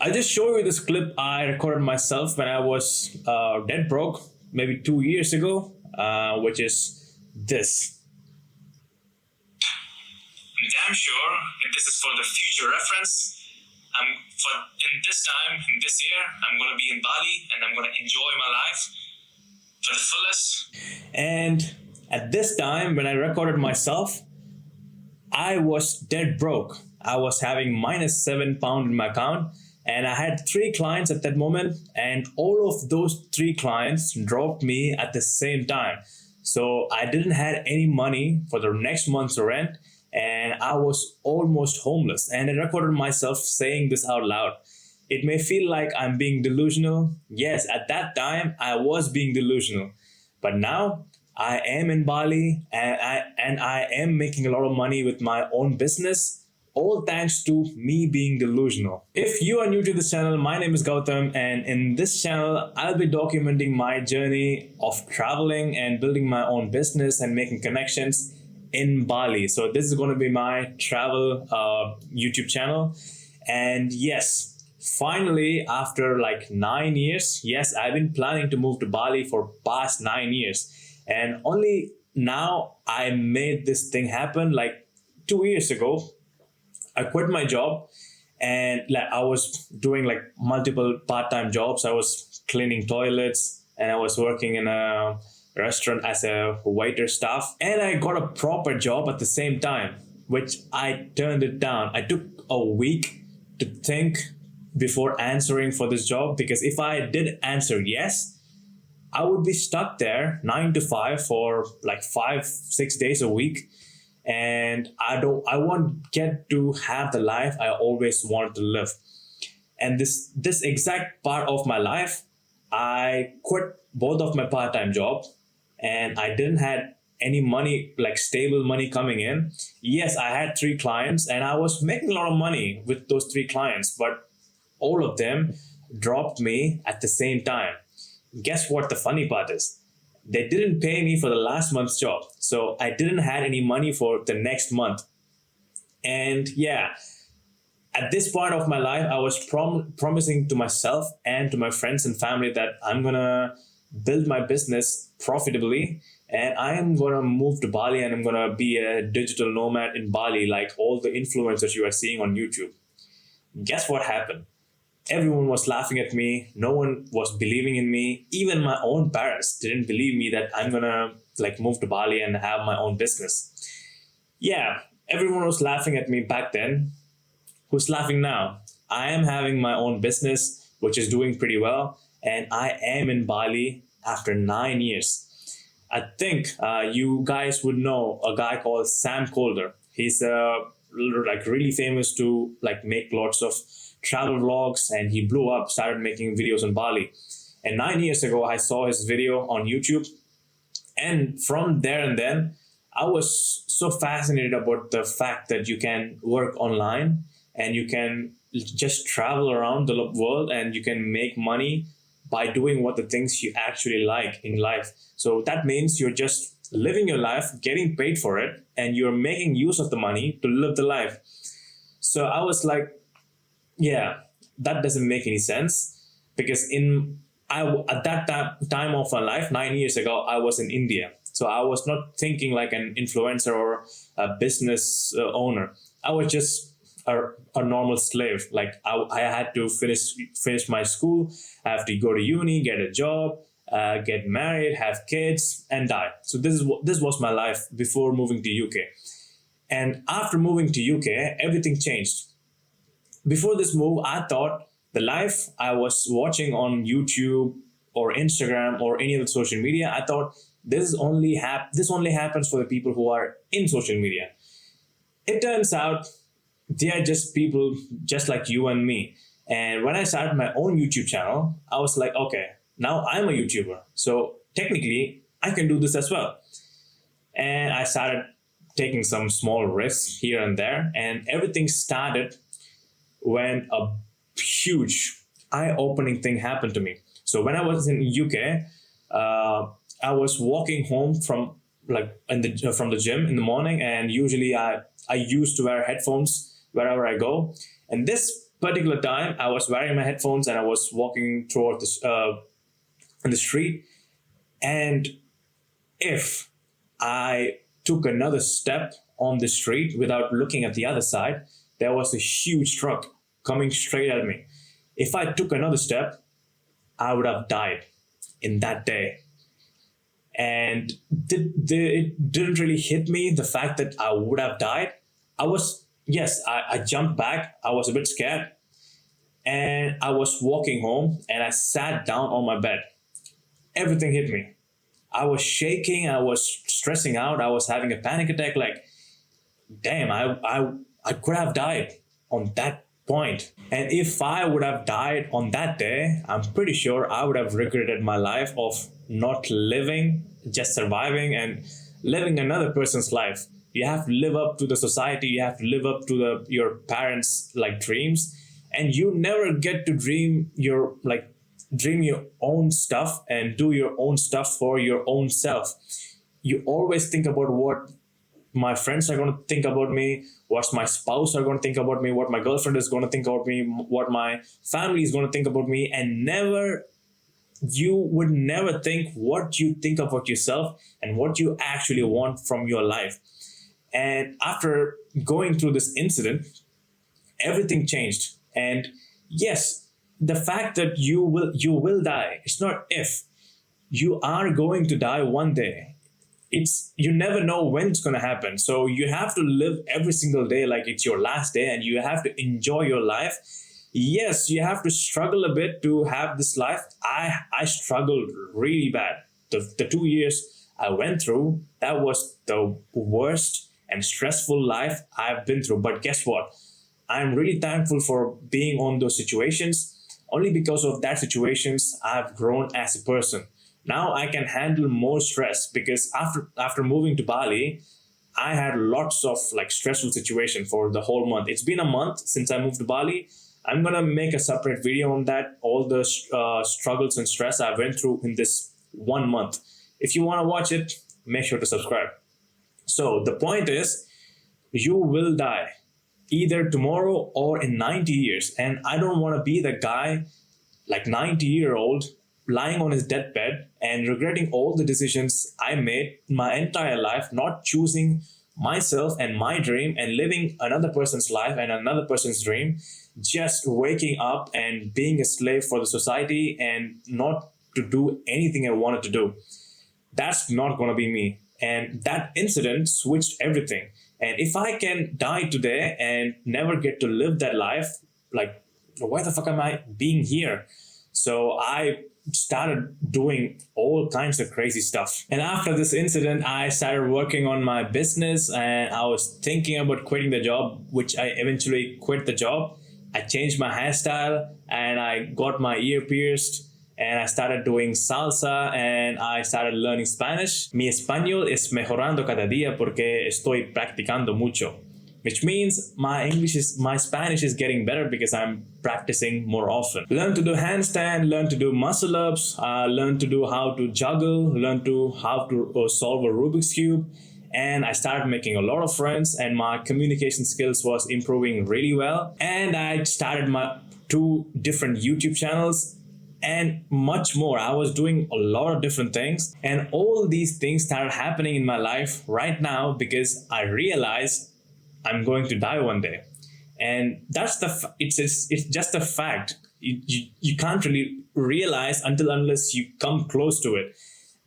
I just show you this clip I recorded myself when I was dead broke, maybe 2 years ago, which is this. I'm damn sure, and this is for the future reference. In this time, in this year, I'm gonna be in Bali and I'm gonna enjoy my life for the fullest. And at this time, when I recorded myself, I was dead broke. I was having minus £7 in my account, and I had 3 clients at that moment, and all of those 3 clients dropped me at the same time. So I didn't have any money for the next month's rent, and I was almost homeless. And I recorded myself saying this out loud. It may feel like I'm being delusional. Yes, at that time I was being delusional, but now I am in Bali, and I am making a lot of money with my own business, all thanks to me being delusional. If you are new to this channel, my name is Gautam, and in this channel, I'll be documenting my journey of traveling and building my own business and making connections in Bali. So this is going to be my travel YouTube channel. And yes, finally, after like 9 years, yes, I've been planning to move to Bali for past 9 years. And only now I made this thing happen. Like 2 years ago, I quit my job, and like I was doing like multiple part-time jobs. I was cleaning toilets, and I was working in a restaurant as a waiter staff. And I got a proper job at the same time, which I turned it down. I took a week to think before answering for this job, because if I did answer yes, I would be stuck there 9 to 5 for like 5-6 days a week. And I won't get to have the life I always wanted to live. And this exact part of my life, I quit both of my part-time jobs, and I didn't have any money, like stable money coming in. Yes, I had 3 clients, and I was making a lot of money with those 3 clients, but all of them dropped me at the same time. Guess what the funny part is? They didn't pay me for the last month's job. So I didn't have any money for the next month. And yeah, at this point of my life, I was promising to myself and to my friends and family that I'm going to build my business profitably, and I am going to move to Bali, and I'm going to be a digital nomad in Bali like all the influencers you are seeing on YouTube. Guess what happened? Everyone was laughing at me. No one was believing in me. Even my own parents didn't believe me that I'm gonna like move to Bali and have my own business. Yeah, everyone was laughing at me back then. Who's laughing now? I am having my own business, which is doing pretty well, and I am in Bali after 9 years. I think you guys would know a guy called Sam Colder. He's like really famous to like make lots of travel vlogs, and he blew up, started making videos on Bali. And 9 years ago, I saw his video on YouTube, and from there and then, I was so fascinated about the fact that you can work online and you can just travel around the world, and you can make money by doing what the things you actually like in life. So that means you're just living your life, getting paid for it, and you're making use of the money to live the life. So I was like, yeah, that doesn't make any sense, because at that time of my life, 9 years ago, I was in India. So I was not thinking like an influencer or a business owner. I was just a normal slave. Like I had to finish my school. I have to go to uni, get a job, get married, have kids, and die. So this was my life before moving to UK. And after moving to UK, everything changed. Before this move, I thought the life I was watching on YouTube or Instagram or any other social media, I thought this only happens for the people who are in social media. It turns out they are just people just like you and me. And when I started my own YouTube channel, I was like, okay, now I'm a YouTuber. So technically, I can do this as well. And I started taking some small risks here and there, and everything started when a huge eye-opening thing happened to me. So when I was in UK, I was walking home from the gym in the morning, and usually I used to wear headphones wherever I go. And this particular time, I was wearing my headphones and I was walking toward in the street. And if I took another step on the street without looking at the other side, there was a huge truck coming straight at me. If I took another step, I would have died in that day. And it didn't really hit me, the fact that I would have died. I jumped back. I was a bit scared. And I was walking home and I sat down on my bed. Everything hit me. I was shaking. I was stressing out. I was having a panic attack. Like, damn, I could have died on that point. And if I would have died on that day, I'm pretty sure I would have regretted my life of not living, just surviving and living another person's life. You have to live up to the society. You have to live up to your parents' like dreams, and you never get to dream your own stuff and do your own stuff for your own self. You always think about what my friends are going to think about me, what my spouse are going to think about me, what my girlfriend is going to think about me, what my family is going to think about me, and you would never think what you think about yourself and what you actually want from your life. And after going through this incident, everything changed. And yes, the fact that you will die, it's not if. You are going to die one day. You never know when it's going to happen. So you have to live every single day like it's your last day, and you have to enjoy your life. Yes, you have to struggle a bit to have this life. I struggled really bad. The 2 years I went through, that was the worst and stressful life I've been through. But guess what? I'm really thankful for being on those situations. Only because of that situations, I've grown as a person. Now I can handle more stress, because after moving to Bali, I had lots of like stressful situation for the whole month. It's been a month since I moved to Bali. I'm gonna make a separate video on that, all the struggles and stress I went through in this 1 month. If you want to watch it, make sure to subscribe. So the point is, you will die either tomorrow or in 90 years. And I don't want to be the guy, like 90-year-old, lying on his deathbed and regretting all the decisions I made my entire life, not choosing myself and my dream and living another person's life and another person's dream, just waking up and being a slave for the society and not to do anything I wanted to do. That's not going to be me. And that incident switched everything. And if I can die today and never get to live that life, like, why the fuck am I being here? So I started doing all kinds of crazy stuff. And after this incident, I started working on my business, and I was thinking about quitting the job, which I eventually quit the job. I changed my hairstyle and I got my ear pierced. And I started doing salsa and I started learning Spanish. Mi español es mejorando cada día porque estoy practicando mucho. Which means my Spanish is getting better because I'm practicing more often. Learn to do handstand, learn to do muscle ups, learn to do how to juggle, learn to how to solve a Rubik's Cube. And I started making a lot of friends, and my communication skills was improving really well. And I started my 2 different YouTube channels and much more. I was doing a lot of different things, and all these things started happening in my life right now because I realized I'm going to die one day. And that's it's just a fact. You can't really realize unless you come close to it.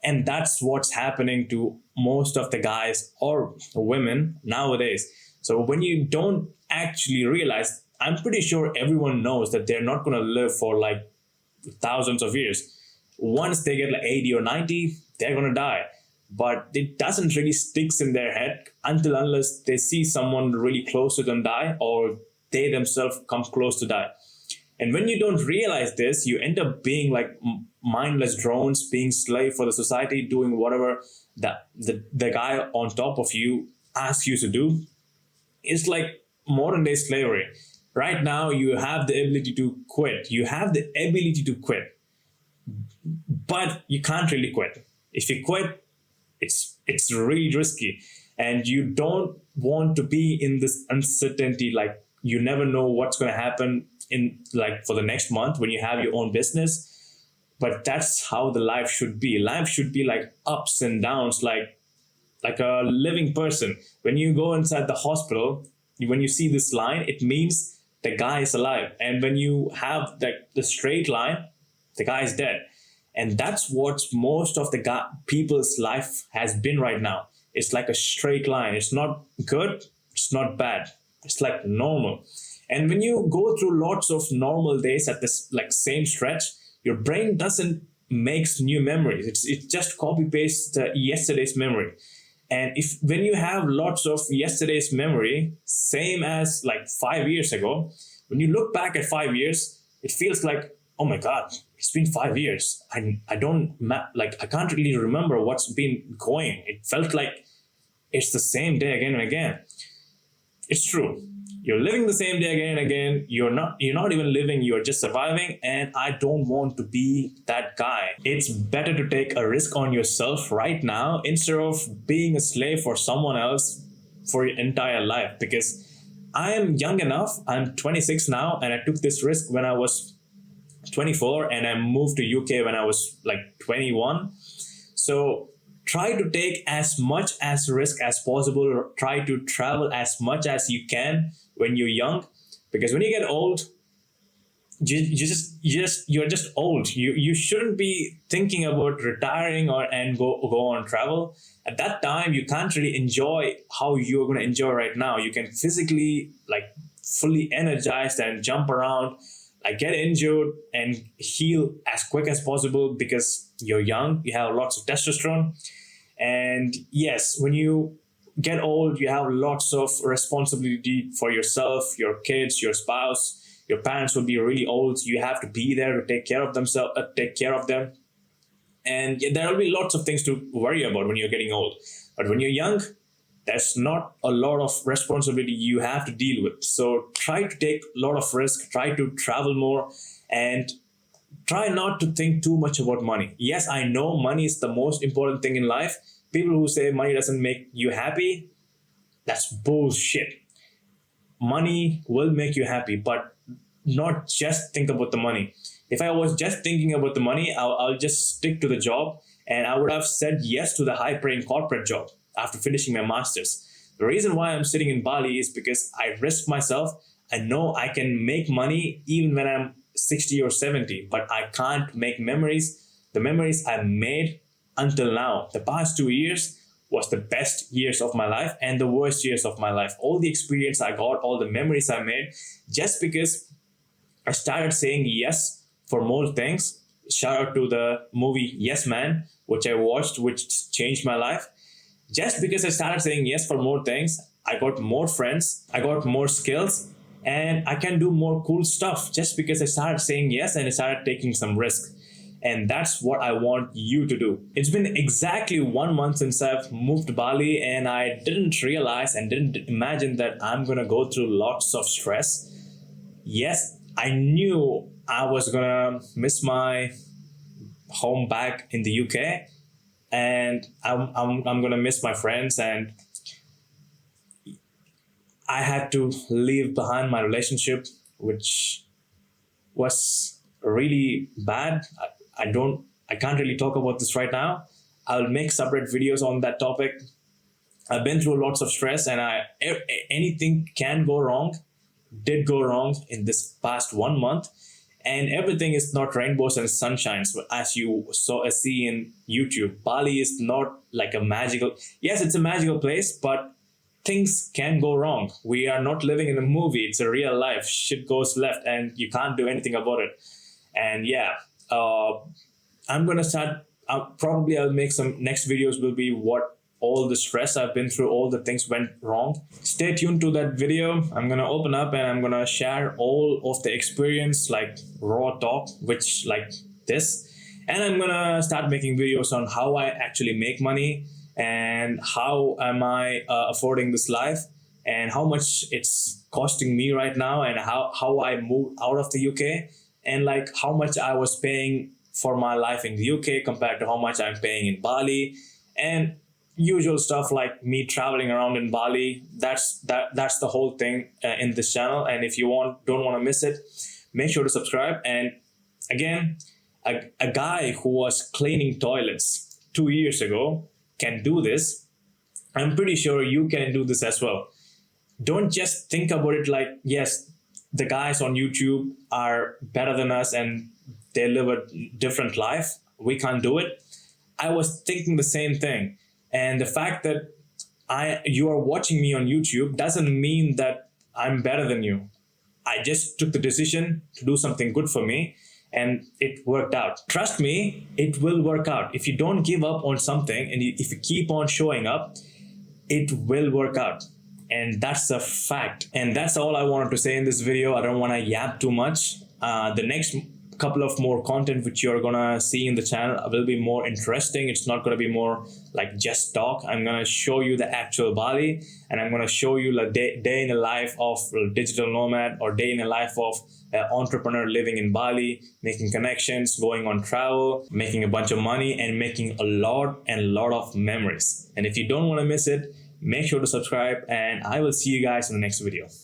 And that's what's happening to most of the guys or women nowadays. So when you don't actually realize, I'm pretty sure everyone knows that they're not going to live for like thousands of years. Once they get like 80 or 90, they're going to die. But it doesn't really sticks in their head unless they see someone really close to them die, or they themselves come close to die. And when you don't realize this, you end up being like mindless drones, being slave for the society, doing whatever the guy on top of you asks you to do. It's like modern day slavery. Right now, you have the ability to quit. You have the ability to quit, but you can't really quit. If you quit, it's really risky, and you don't want to be in this uncertainty. Like, you never know what's going to happen in like for the next month when you have your own business. But that's how the life should be. Life should be like ups and downs, like a living person. When you go inside the hospital, when you see this line, it means the guy is alive. And when you have the straight line, the guy is dead. And that's what most of the people's life has been right now. It's like a straight line. It's not good, it's not bad. It's like normal. And when you go through lots of normal days at this like same stretch, your brain doesn't makes new memories. It just copy pastes yesterday's memory. And if when you have lots of yesterday's memory, same as like 5 years ago, when you look back at 5 years, it feels like, oh my God, it's been 5 years. I don't like I can't really remember what's been going. It felt like it's the same day again and again. It's true. You're living the same day again and again. You're not even living, you're just surviving. And I don't want to be that guy. It's better to take a risk on yourself right now instead of being a slave for someone else for your entire life. Because I am young enough, I'm 26 now, and I took this risk when I was 24, and I moved to UK when I was like 21. So try to take as much as risk as possible. Try to travel as much as you can when you're young, because when you get old, you're just old. You shouldn't be thinking about retiring and go on travel. At that time, you can't really enjoy how you're going to enjoy right now. You can physically like fully energized and jump around, like get injured and heal as quick as possible because you're young. You have lots of testosterone. And yes, when you get old, you have lots of responsibility for yourself, your kids, your spouse. Your parents will be really old. You have to be there to take care of them. And there will be lots of things to worry about when you're getting old. But when you're young, there's not a lot of responsibility you have to deal with. So try to take a lot of risk, try to travel more, and try not to think too much about money. Yes, I know money is the most important thing in life. People who say money doesn't make you happy, that's bullshit. Money will make you happy, but not just think about the money. If I was just thinking about the money, I'll just stick to the job, and I would have said yes to the high-paying corporate job after finishing my master's. The reason why I'm sitting in Bali is because I risk myself. I know I can make money even when I'm 60 or 70, but I can't make memories. The memories I made until now, the past 2 years, was the best years of my life and the worst years of my life. All the experience I got, all the memories I made, just because I started saying yes for more things. Shout out to the movie Yes Man, which I watched, which changed my life. Just because I started saying yes for more things, I got more friends, I got more skills, and I can do more cool stuff just because I started saying yes and I started taking some risk. And that's what I want you to do. It's been exactly 1 month since I've moved to Bali, and I didn't realize and didn't imagine that I'm gonna go through lots of stress. Yes, I knew I was gonna miss my home back in the UK, and I'm gonna miss my friends, and I had to leave behind my relationship, which was really bad. I can't really talk about this right now. I'll make separate videos on that topic. I've been through lots of stress, and anything can go wrong, did go wrong in this past 1 month, and everything is not rainbows and sunshines as you see in YouTube. Bali is not like a magical. Yes, it's a magical place, but things can go wrong. We are not living in a movie. It's a real life. Shit goes left, and you can't do anything about it. And yeah, I'm gonna start. Probably I'll make some next videos. Will be what all the stress I've been through, all the things went wrong. Stay tuned to that video. I'm gonna open up and I'm gonna share all of the experience, like raw talk, which like this. And I'm gonna start making videos on how I actually make money and how am I affording this life and how much it's costing me right now and how I moved out of the UK and like how much I was paying for my life in the UK compared to how much I'm paying in Bali, and usual stuff like me traveling around in Bali. That's the whole thing in this channel. And if you don't want to miss it, make sure to subscribe. And again, a guy who was cleaning toilets 2 years ago can do this. I'm pretty sure you can do this as well. Don't just think about it like, yes, the guys on YouTube are better than us and they live a different life. We can't do it. I was thinking the same thing. And the fact that you are watching me on YouTube doesn't mean that I'm better than you. I just took the decision to do something good for me, and it worked out. Trust me, it will work out. If you don't give up on something and if you keep on showing up, it will work out. And that's a fact. And that's all I wanted to say in this video. I don't want to yap too much. The next couple of more content which you're gonna see in the channel will be more interesting. It's not gonna be more like just talk. I'm gonna show you the actual Bali, and I'm gonna show you like day in the life of a digital nomad, or day in the life of an entrepreneur living in Bali, making connections, going on travel, making a bunch of money, and making a lot of memories. And if you don't want to miss it, make sure to subscribe, and I will see you guys in the next video.